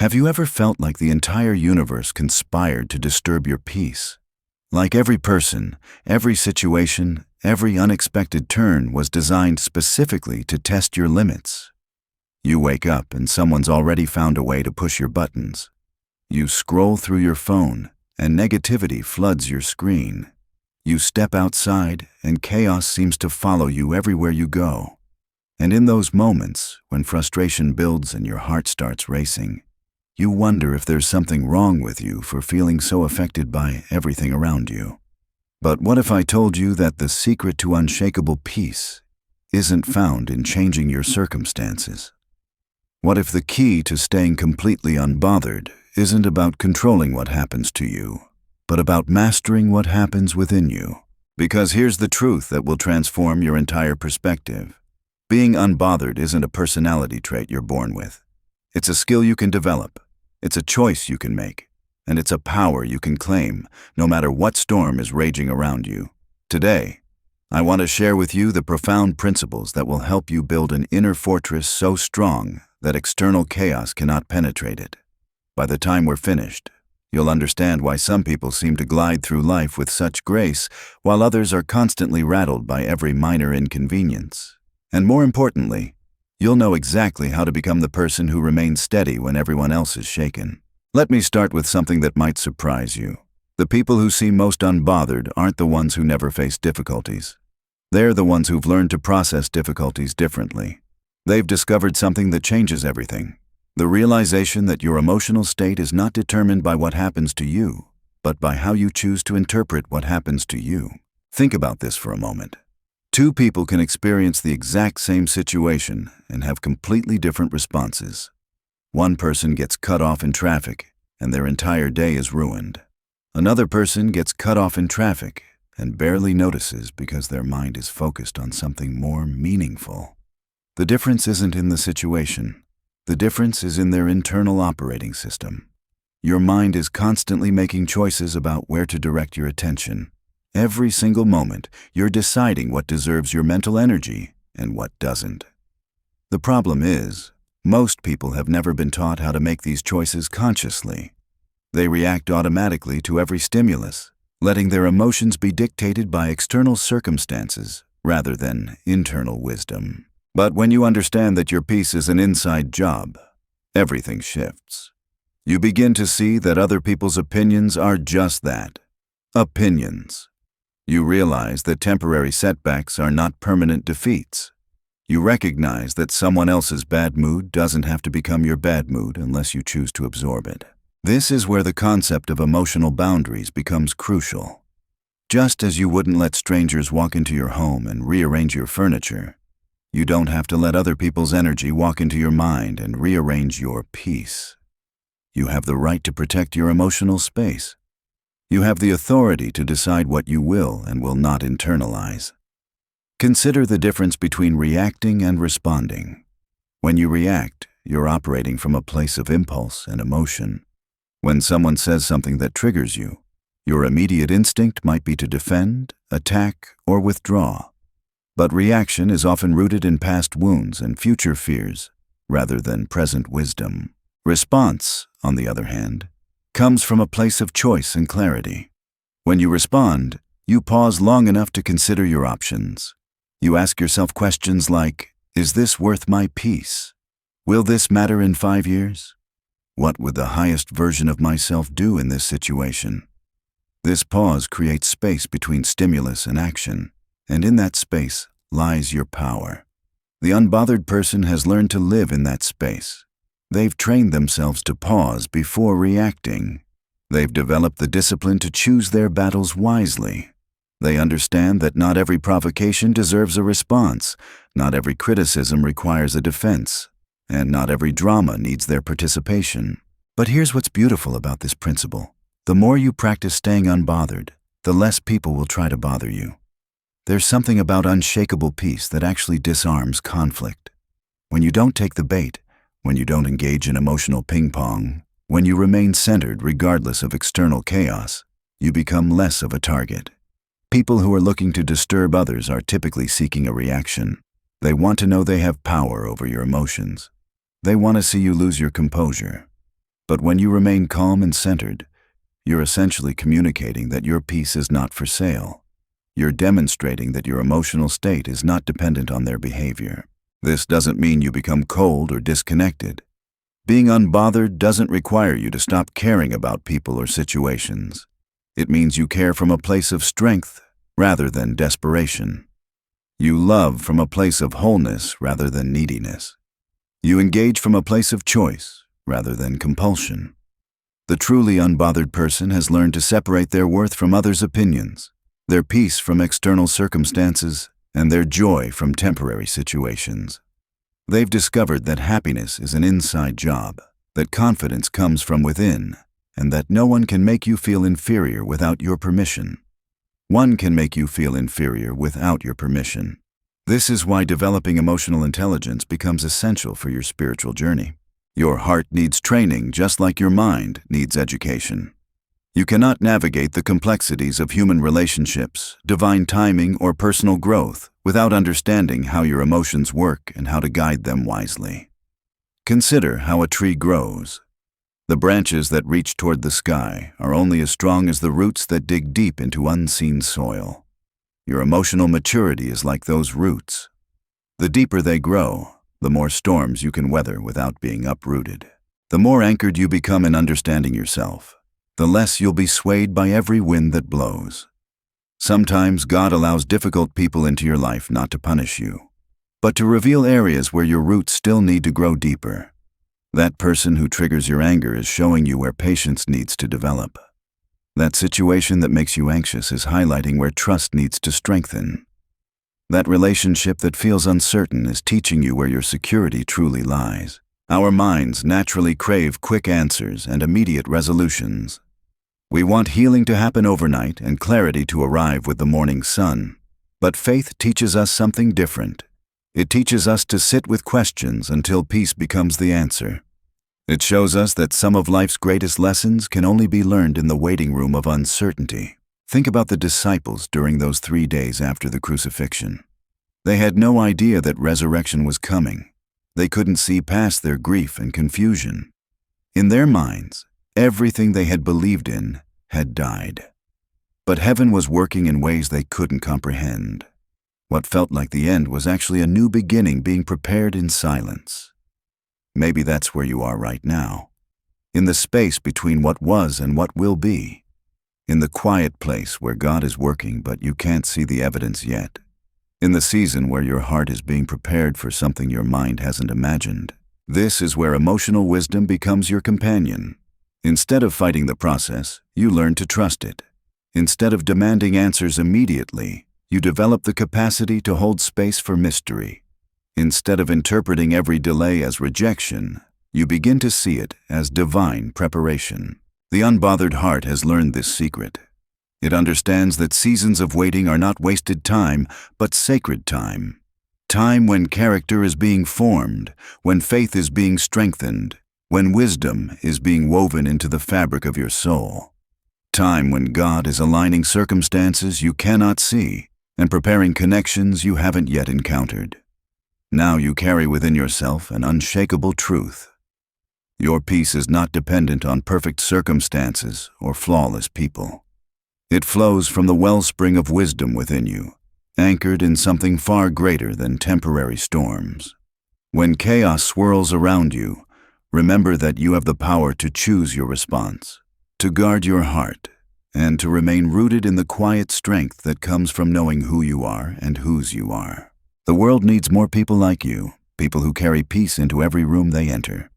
Have you ever felt like the entire universe conspired to disturb your peace? Like every person, every situation, every unexpected turn was designed specifically to test your limits. You wake up and someone's already found a way to push your buttons. You scroll through your phone and negativity floods your screen. You step outside and chaos seems to follow you everywhere you go. And in those moments, when frustration builds and your heart starts racing, you wonder if there's something wrong with you for feeling so affected by everything around you. But what if I told you that the secret to unshakable peace isn't found in changing your circumstances? What if the key to staying completely unbothered isn't about controlling what happens to you, but about mastering what happens within you? Because here's the truth that will transform your entire perspective. Being unbothered isn't a personality trait you're born with. It's a skill you can develop, it's a choice you can make, and it's a power you can claim, no matter what storm is raging around you. Today, I want to share with you the profound principles that will help you build an inner fortress so strong that external chaos cannot penetrate it. By the time we're finished, you'll understand why some people seem to glide through life with such grace, while others are constantly rattled by every minor inconvenience. And more importantly, you'll know exactly how to become the person who remains steady when everyone else is shaken. Let me start with something that might surprise you. The people who seem most unbothered aren't the ones who never face difficulties. They're the ones who've learned to process difficulties differently. They've discovered something that changes everything. The realization that your emotional state is not determined by what happens to you, but by how you choose to interpret what happens to you. Think about this for a moment. Two people can experience the exact same situation and have completely different responses. One person gets cut off in traffic, and their entire day is ruined. Another person gets cut off in traffic and barely notices because their mind is focused on something more meaningful. The difference isn't in the situation. The difference is in their internal operating system. Your mind is constantly making choices about where to direct your attention. Every single moment, you're deciding what deserves your mental energy and what doesn't. The problem is, most people have never been taught how to make these choices consciously. They react automatically to every stimulus, letting their emotions be dictated by external circumstances rather than internal wisdom. But when you understand that your peace is an inside job, everything shifts. You begin to see that other people's opinions are just that, opinions. You realize that temporary setbacks are not permanent defeats. You recognize that someone else's bad mood doesn't have to become your bad mood unless you choose to absorb it. This is where the concept of emotional boundaries becomes crucial. Just as you wouldn't let strangers walk into your home and rearrange your furniture, you don't have to let other people's energy walk into your mind and rearrange your peace. You have the right to protect your emotional space. You have the authority to decide what you will and will not internalize. Consider the difference between reacting and responding. When you react, you're operating from a place of impulse and emotion. When someone says something that triggers you, your immediate instinct might be to defend, attack, or withdraw. But reaction is often rooted in past wounds and future fears, rather than present wisdom. Response, on the other hand, comes from a place of choice and clarity. When you respond, you pause long enough to consider your options. You ask yourself questions like, is this worth my peace? Will this matter in 5 years? What would the highest version of myself do in this situation? This pause creates space between stimulus and action, and in that space lies your power. The unbothered person has learned to live in that space. They've trained themselves to pause before reacting. They've developed the discipline to choose their battles wisely. They understand that not every provocation deserves a response, not every criticism requires a defense, and not every drama needs their participation. But here's what's beautiful about this principle. The more you practice staying unbothered, the less people will try to bother you. There's something about unshakable peace that actually disarms conflict. When you don't take the bait, when you don't engage in emotional ping-pong, when you remain centered regardless of external chaos, you become less of a target. People who are looking to disturb others are typically seeking a reaction. They want to know they have power over your emotions. They want to see you lose your composure. But when you remain calm and centered, you're essentially communicating that your peace is not for sale. You're demonstrating that your emotional state is not dependent on their behavior. This doesn't mean you become cold or disconnected. Being unbothered doesn't require you to stop caring about people or situations. It means you care from a place of strength rather than desperation. You love from a place of wholeness rather than neediness. You engage from a place of choice rather than compulsion. The truly unbothered person has learned to separate their worth from others' opinions, their peace from external circumstances, and their joy from temporary situations. They've discovered that happiness is an inside job, that confidence comes from within, and that no one can make you feel inferior without your permission. One can make you feel inferior without your permission. This is why developing emotional intelligence becomes essential for your spiritual journey. Your heart needs training just like your mind needs education. You cannot navigate the complexities of human relationships, divine timing, or personal growth without understanding how your emotions work and how to guide them wisely. Consider how a tree grows. The branches that reach toward the sky are only as strong as the roots that dig deep into unseen soil. Your emotional maturity is like those roots. The deeper they grow, the more storms you can weather without being uprooted. The more anchored you become in understanding yourself, the less you'll be swayed by every wind that blows. Sometimes God allows difficult people into your life not to punish you, but to reveal areas where your roots still need to grow deeper. That person who triggers your anger is showing you where patience needs to develop. That situation that makes you anxious is highlighting where trust needs to strengthen. That relationship that feels uncertain is teaching you where your security truly lies. Our minds naturally crave quick answers and immediate resolutions. We want healing to happen overnight and clarity to arrive with the morning sun. But faith teaches us something different. It teaches us to sit with questions until peace becomes the answer. It shows us that some of life's greatest lessons can only be learned in the waiting room of uncertainty. Think about the disciples during those 3 days after the crucifixion. They had no idea that resurrection was coming. They couldn't see past their grief and confusion. In their minds, everything they had believed in had died. But heaven was working in ways they couldn't comprehend. What felt like the end was actually a new beginning being prepared in silence. Maybe that's where you are right now, in the space between what was and what will be, in the quiet place where God is working but you can't see the evidence yet, in the season where your heart is being prepared for something your mind hasn't imagined. This is where emotional wisdom becomes your companion. Instead of fighting the process, you learn to trust it. Instead of demanding answers immediately, you develop the capacity to hold space for mystery. Instead of interpreting every delay as rejection, you begin to see it as divine preparation. The unbothered heart has learned this secret. It understands that seasons of waiting are not wasted time, but sacred time. Time when character is being formed, when faith is being strengthened, when wisdom is being woven into the fabric of your soul. Time when God is aligning circumstances you cannot see and preparing connections you haven't yet encountered. Now you carry within yourself an unshakable truth. Your peace is not dependent on perfect circumstances or flawless people. It flows from the wellspring of wisdom within you, anchored in something far greater than temporary storms. When chaos swirls around you, remember that you have the power to choose your response, to guard your heart, and to remain rooted in the quiet strength that comes from knowing who you are and whose you are. The world needs more people like you, people who carry peace into every room they enter.